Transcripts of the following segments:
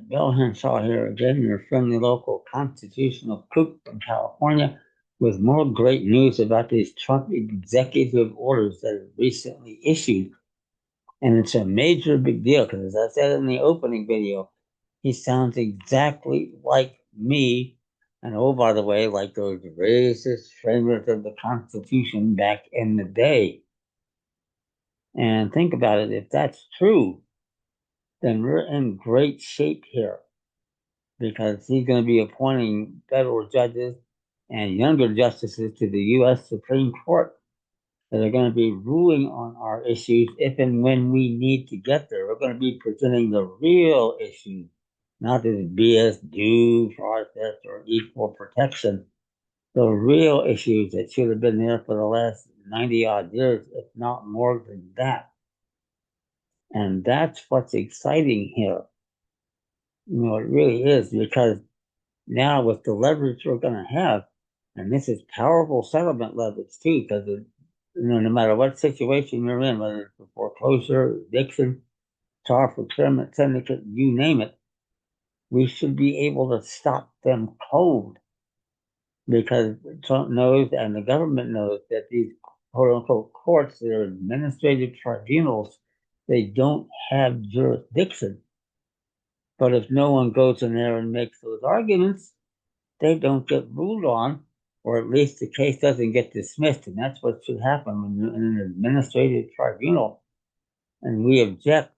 Bill Henshaw here again, your friendly local constitutional kook from California, with more great news about these Trump executive orders that have recently issued. And it's a major big deal because, as I said in the opening video, he sounds exactly like me. And oh, by the way, like those racist framers of the Constitution back in the day. And think about it, if that's true, then we're in great shape here, because he's going to be appointing federal judges and younger justices to the U.S. Supreme Court that are going to be ruling on our issues if and when we need to get there. We're going to be presenting the real issues, not this BS due process or equal protection. The real issues that should have been there for the last 90 odd years, if not more than that. And that's what's exciting here. It really is, because now with the leverage we're going to have, and this is powerful settlement leverage too, because no matter what situation you're in, whether it's a foreclosure, eviction, tar procurement syndicate, you name it, we should be able to stop them cold, because Trump knows and the government knows that these quote unquote courts, they're administrative tribunals, they don't have jurisdiction. But if no one goes in there and makes those arguments, they don't get ruled on, or at least the case doesn't get dismissed. And that's what should happen when you're in an administrative tribunal and we object.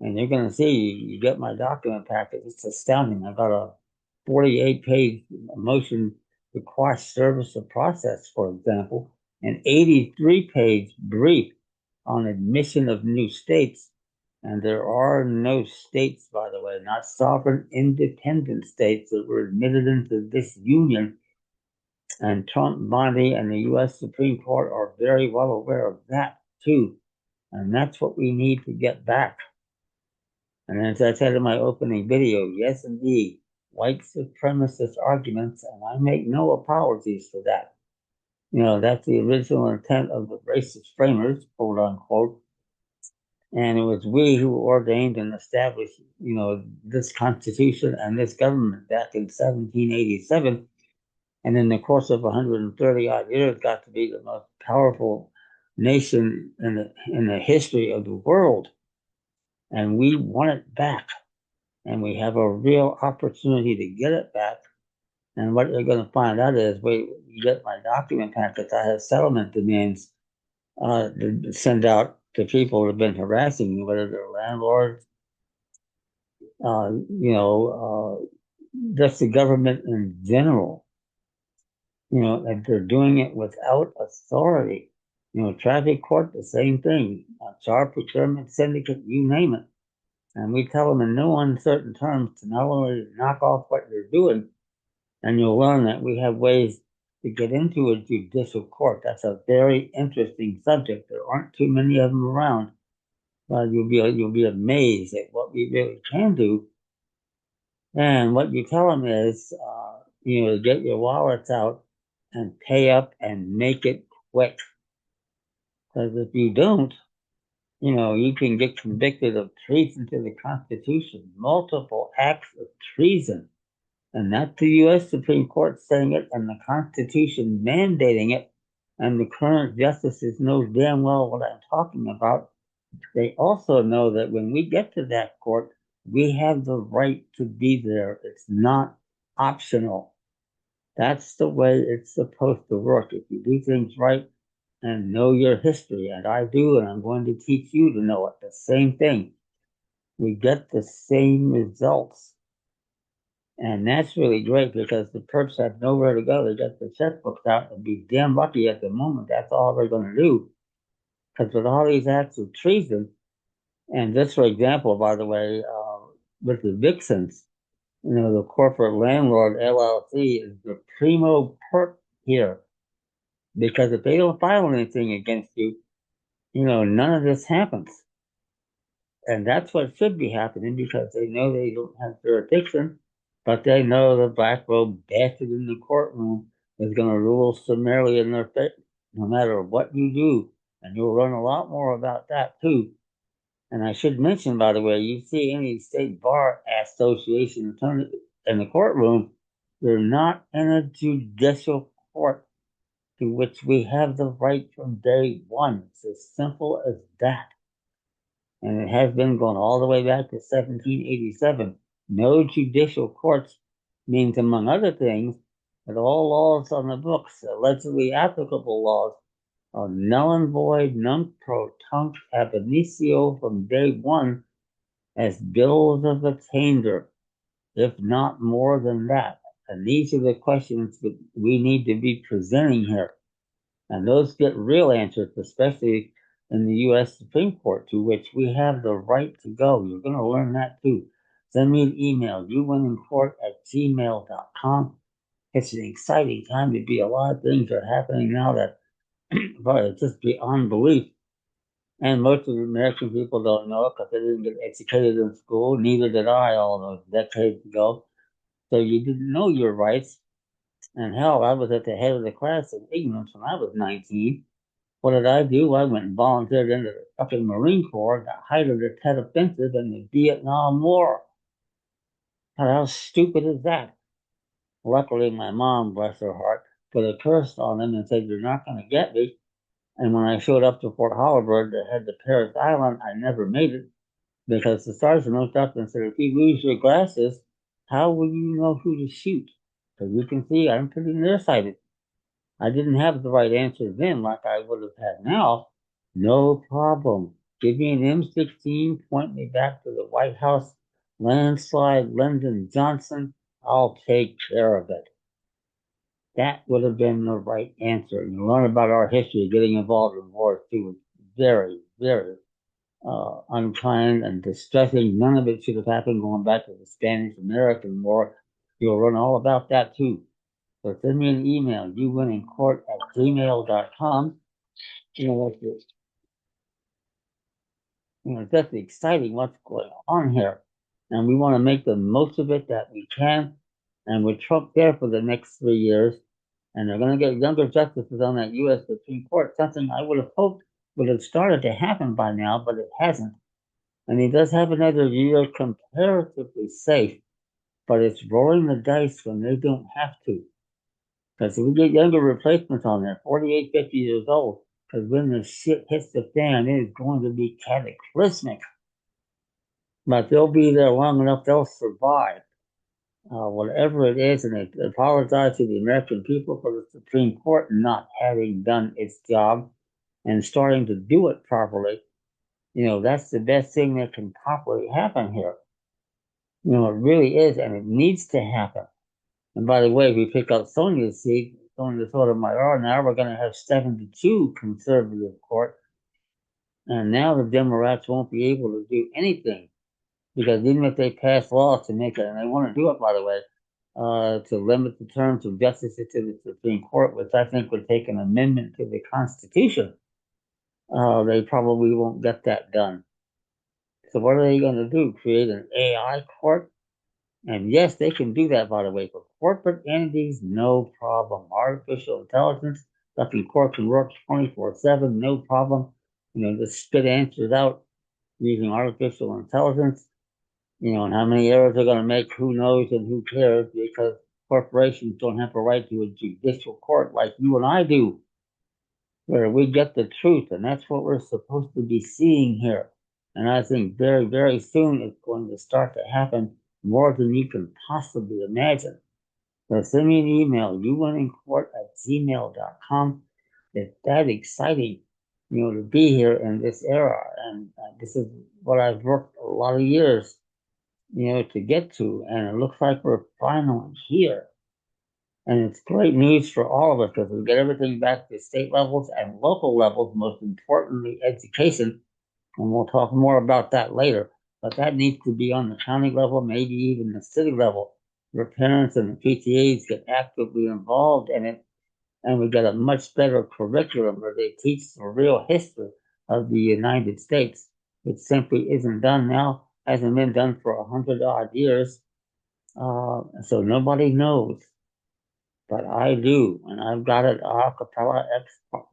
And you're going to see, you get my document packet. It's astounding. I got a 48-page motion to quash service of process, for example, an 83-page brief on admission of new states. And there are no states, by the way, not sovereign independent states that were admitted into this union. And Trump, Bondi, and the U.S. Supreme Court are very well aware of that, too. And that's what we need to get back. And as I said in my opening video, yes, indeed, white supremacist arguments, and I make no apologies for that. That's the original intent of the racist framers, quote unquote. And it was we who ordained and established, this Constitution and this government back in 1787. And in the course of 130 odd years, got to be the most powerful nation in the history of the world. And we want it back. And we have a real opportunity to get it back. And what you're going to find out is, you get my document packets, I have settlement demands to send out to people who have been harassing me, whether they're landlords, uh, you know, just the government in general, and they're doing it without authority. Traffic court, the same thing, tar procurement syndicate, you name it. And we tell them in no uncertain terms to not only knock off what you're doing, and you'll learn that we have ways to get into a judicial court. That's a very interesting subject. There aren't too many of them around. But you'll be amazed at what we really can do. And what you tell them is, get your wallets out and pay up and make it quick. Because if you don't, you can get convicted of treason to the Constitution, multiple acts of treason. And that's the U.S. Supreme Court saying it, and the Constitution mandating it. And the current justices know damn well what I'm talking about. They also know that when we get to that court, we have the right to be there. It's not optional. That's the way it's supposed to work. If you do things right and know your history, and I do, and I'm going to teach you to know it, the same thing, we get the same results. And that's really great, because the perps have nowhere to go. They get the checkbooks out and be damn lucky at the moment. That's all they're going to do. Because with all these acts of treason, and just for example, by the way, with the Vixens, the corporate landlord LLC is the primo perp here. Because if they don't file anything against you, none of this happens. And that's what should be happening, because they know they don't have jurisdiction, but they know the black robe bastard in the courtroom is going to rule summarily in their favor, no matter what you do. And you'll learn a lot more about that too. And I should mention, by the way, you see any state bar association attorney in the courtroom, they're not in a judicial court to which we have the right from day one. It's as simple as that. And it has been going all the way back to 1787. No judicial courts means, among other things, that all laws on the books, allegedly applicable laws, are null and void, non pro tunc ab initio from day one as bills of attainder, if not more than that. And these are the questions that we need to be presenting here. And those get real answers, especially in the U.S. Supreme Court, to which we have the right to go. You're going to learn that too. Send me an email, youwinnincourt@gmail.com. It's an exciting time to be. A lot of things are happening now that probably just beyond belief. And most of the American people don't know it because they didn't get educated in school. Neither did I all those decades ago. So you didn't know your rights. And hell, I was at the head of the class in ignorance when I was 19. What did I do? I went and volunteered into the fucking Marine Corps, got height of the Tet Offensive in the Vietnam War. How stupid is that? Luckily, my mom, bless her heart, put a curse on them and said, "You're not going to get me." And when I showed up to Fort Holabird that had the Paris Island, I never made it because the sergeant looked up and said, "If you lose your glasses, how will you know who to shoot?" Because you can see I'm pretty nearsighted. I didn't have the right answer then like I would have had now. No problem. Give me an M16, point me back to the White House, landslide, Lyndon Johnson. I'll take care of it. That would have been the right answer. You learn about our history, getting involved in wars too was very, very unkind and distressing. None of it should have happened going back to the Spanish American War. You'll learn all about that too. So send me an email, youwinnincourt@gmail.com. You know, it's just exciting what's going on here. And we want to make the most of it that we can. And with Trump there for the next 3 years, and they're going to get younger justices on that U.S. Supreme Court, something I would have hoped would have started to happen by now, but it hasn't. And he does have another year comparatively safe, but it's rolling the dice when they don't have to. Because if we get younger replacements on there, 48, 50 years old, because when the shit hits the fan, it is going to be cataclysmic. But they'll be there long enough, they'll survive. Whatever it is, and I apologize to the American people for the Supreme Court not having done its job and starting to do it properly. That's the best thing that can possibly happen here. It really is, and it needs to happen. And by the way, if we pick up Sonia's seat, Sonia Sotomayor, now we're going to have 72 conservative court. And now the Democrats won't be able to do anything because even if they pass laws to make it, and they want to do it, by the way, to limit the terms of justices to the Supreme Court, which I think would take an amendment to the Constitution, they probably won't get that done. So what are they going to do? Create an AI court? And yes, they can do that, by the way. For corporate entities, no problem. Artificial intelligence, stuff in court can work 24/7, no problem. Just spit answers out using artificial intelligence. And how many errors they're going to make, who knows and who cares, because corporations don't have a right to a judicial court like you and I do, where we get the truth, and that's what we're supposed to be seeing here. And I think very, very soon it's going to start to happen more than you can possibly imagine. So send me an email, youwinnincourt@gmail.com. It's that exciting, to be here in this era. And this is what I've worked a lot of years to get to, and it looks like we're finally here. And it's great news for all of us because we get everything back to state levels and local levels, most importantly, education. And we'll talk more about that later. But that needs to be on the county level, maybe even the city level, where parents and the PTAs get actively involved in it. And we get a much better curriculum where they teach the real history of the United States, which simply isn't done now, hasn't been done for 100-odd years. So nobody knows, but I do, and I've got an a cappella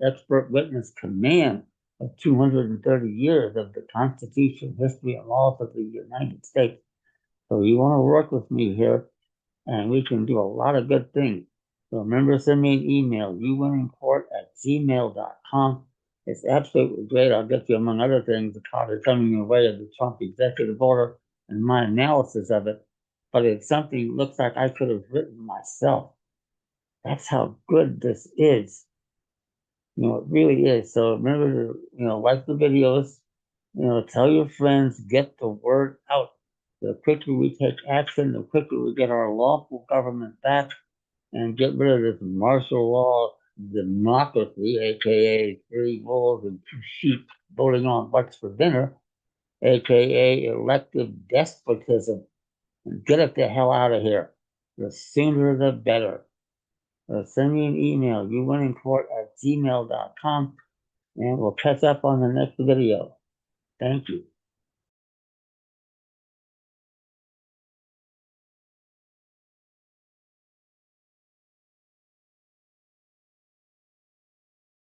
expert witness command of 230 years of the Constitution, history, and laws of the United States. So you want to work with me here, and we can do a lot of good things. So remember, send me an email, uwinningcourt@gmail.com. It's absolutely great. I'll get you, among other things, the card coming your way of the Trump executive order and my analysis of it. But it's something that looks like I could have written myself. That's how good this is. It really is. So remember to, like the videos, tell your friends, get the word out. The quicker we take action, the quicker we get our lawful government back and get rid of this martial law democracy, aka three wolves and two sheep voting on what's for dinner, aka elective despotism, and get it the hell out of here. The sooner the better. Send me an email, uwinningcourt@gmail.com, and we'll catch up on the next video. Thank you.